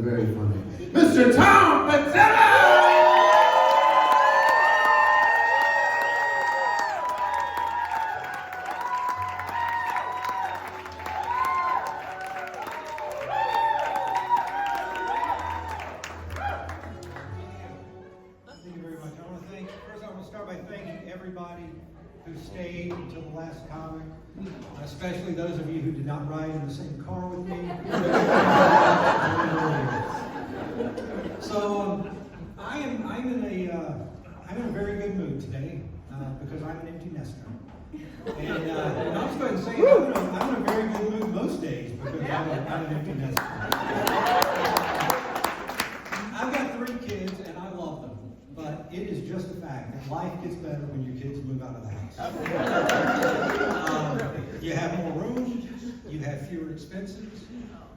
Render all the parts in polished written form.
very funny. Mr. Tom Patel! Who stayed until the last comic, especially those of you who did not ride in the same car with me. So I'm in a very good mood today because I'm an empty nester. And I'll just go ahead and say I'm in a very good mood most days because I'm an empty nester. I've got 3 kids and I love them. But it is just a fact that life gets better when your kids move out of the house. You have more room, you have fewer expenses.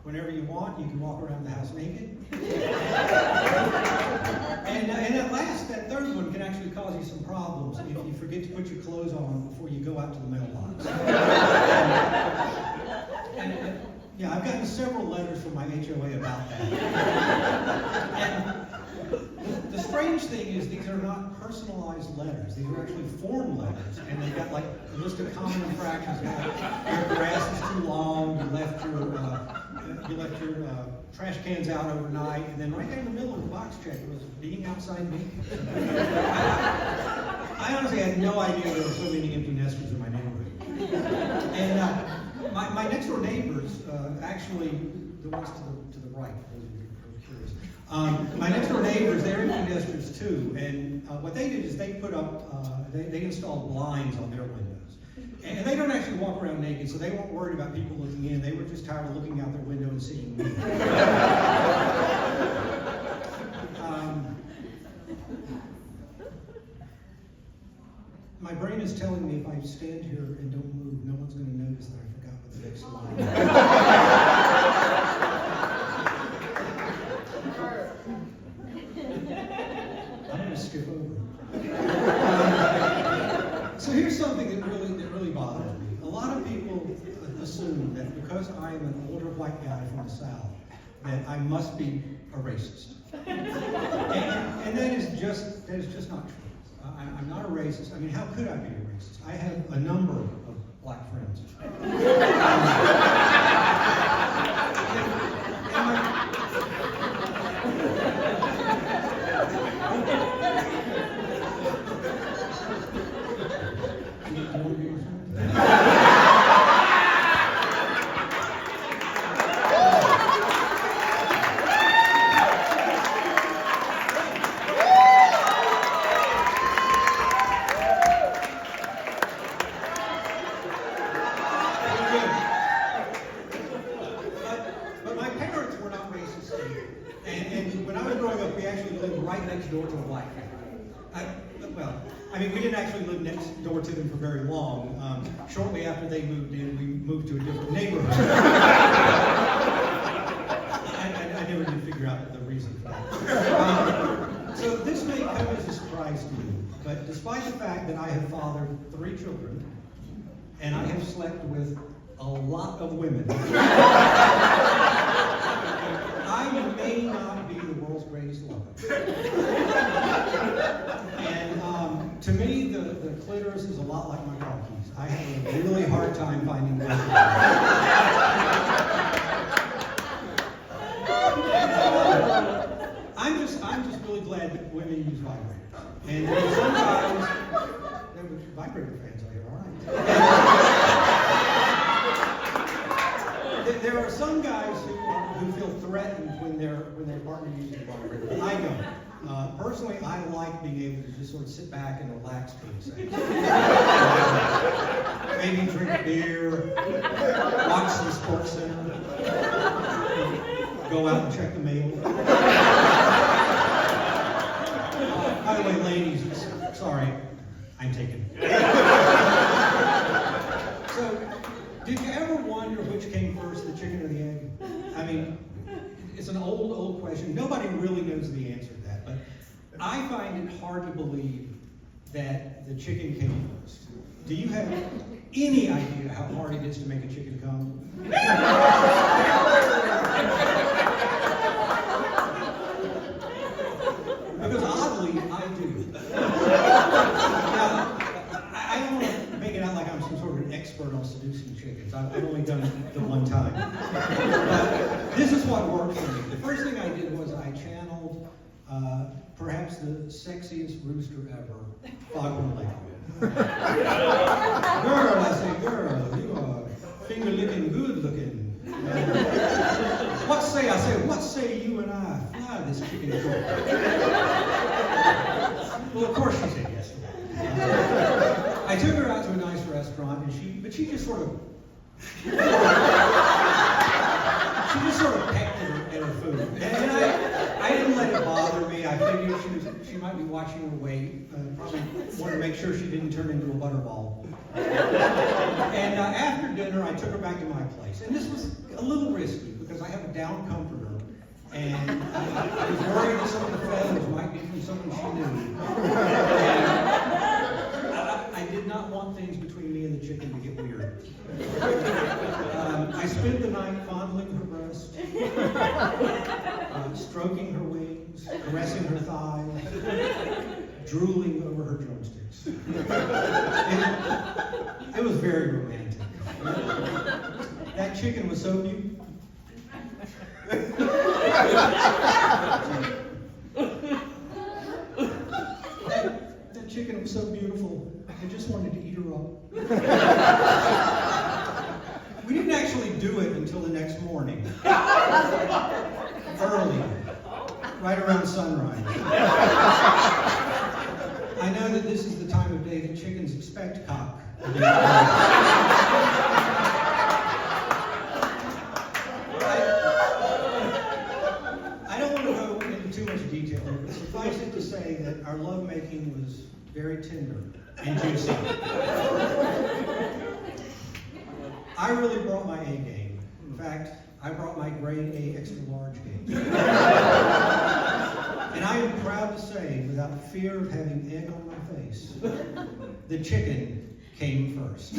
Whenever you want, you can walk around the house naked. And at last, that third one can actually cause you some problems if you forget to put your clothes on before you go out to the mailbox. Yeah, I've gotten several letters from my HOA about that. And the strange thing is these are not personalized letters. These are actually form letters, and they've got like a list of common infractions. Your grass is too long. You left your trash cans out overnight, and then right there in the middle of the box check was being outside naked. I honestly had no idea there were so many empty nesters in my neighborhood. And my next door neighbors, actually the ones to the right. My next door neighbors, they're empty nesters too, and what they did is they put up, they installed blinds on their windows. And they don't actually walk around naked, so they weren't worried about people looking in. They were just tired of looking out their window and seeing me. My brain is telling me if I stand here and don't move, no one's going to notice that I forgot what the next line I'm going to skip over. So here's something that really bothers me. A lot of people assume that because I am an older white guy from the South, that I must be a racist. And that is just not true. I'm not a racist. I mean, how could I be a racist? I have a number of black friends. But my parents were not racist either. And when I was growing up, we actually lived right next door to a black family. We didn't actually live next door to them for very long. Shortly after they moved in, we moved to a different neighborhood. I never did figure out the reason for that. So this may come as a surprise to you, but despite the fact that I have fathered 3 children, and I have slept with a lot of women, I may not be the world's greatest lover. And to me, the clitoris is a lot like my car keys. I have a really hard time finding them. I'm just really glad that women use vibrators. And there are some guys, there were vibrator fans out here, all right. There are some guys who feel threatened when their partner uses a vibrator. I don't. Personally, I like being able to just sort of sit back and relax during sex. Maybe drink a beer, watch some Sports Center, go out and check the mail. By the way, ladies, sorry, I'm taken. So, did you ever wonder which came first, the chicken or the egg? I mean, it's an old question. Nobody really knows the answer to that, but I find it hard to believe that the chicken came first. Do you have any idea how hard it is to make a chicken come? chickens. I've only done it the one time. But this is what worked for me. The first thing I did was I channeled perhaps the sexiest rooster ever, Foghorn Leghorn. Girl, I say, girl, you are finger-licking good looking. What say, I say, what say you and I fly this chicken coop? Well, of course she said yes to that. I took her out to a nice restaurant, and she just sort of, pecked at her food. And I didn't let it bother me. I figured she might be watching her weight, probably wanted to make sure she didn't turn into a butterball. And after dinner, I took her back to my place. And this was a little risky because I have a down comforter. And I was worried that some of the feathers might be from someone she knew. And I did not want things between me and the chicken to get weird. I spent the night fondling her breast, stroking her wings, caressing her thighs, drooling over her drumsticks. It was very romantic. That chicken was so beautiful. That chicken was so beautiful, I just wanted to eat her up. We didn't actually do it until the next morning. Early. Right around sunrise. I know that this is the time of day that chickens expect cock. I don't want to go into too much detail, but suffice it to say that our lovemaking was very tender and juicy. I really brought my A game. In fact, I brought my grade A extra large game. And I am proud to say, without fear of having egg on my face, the chicken came first.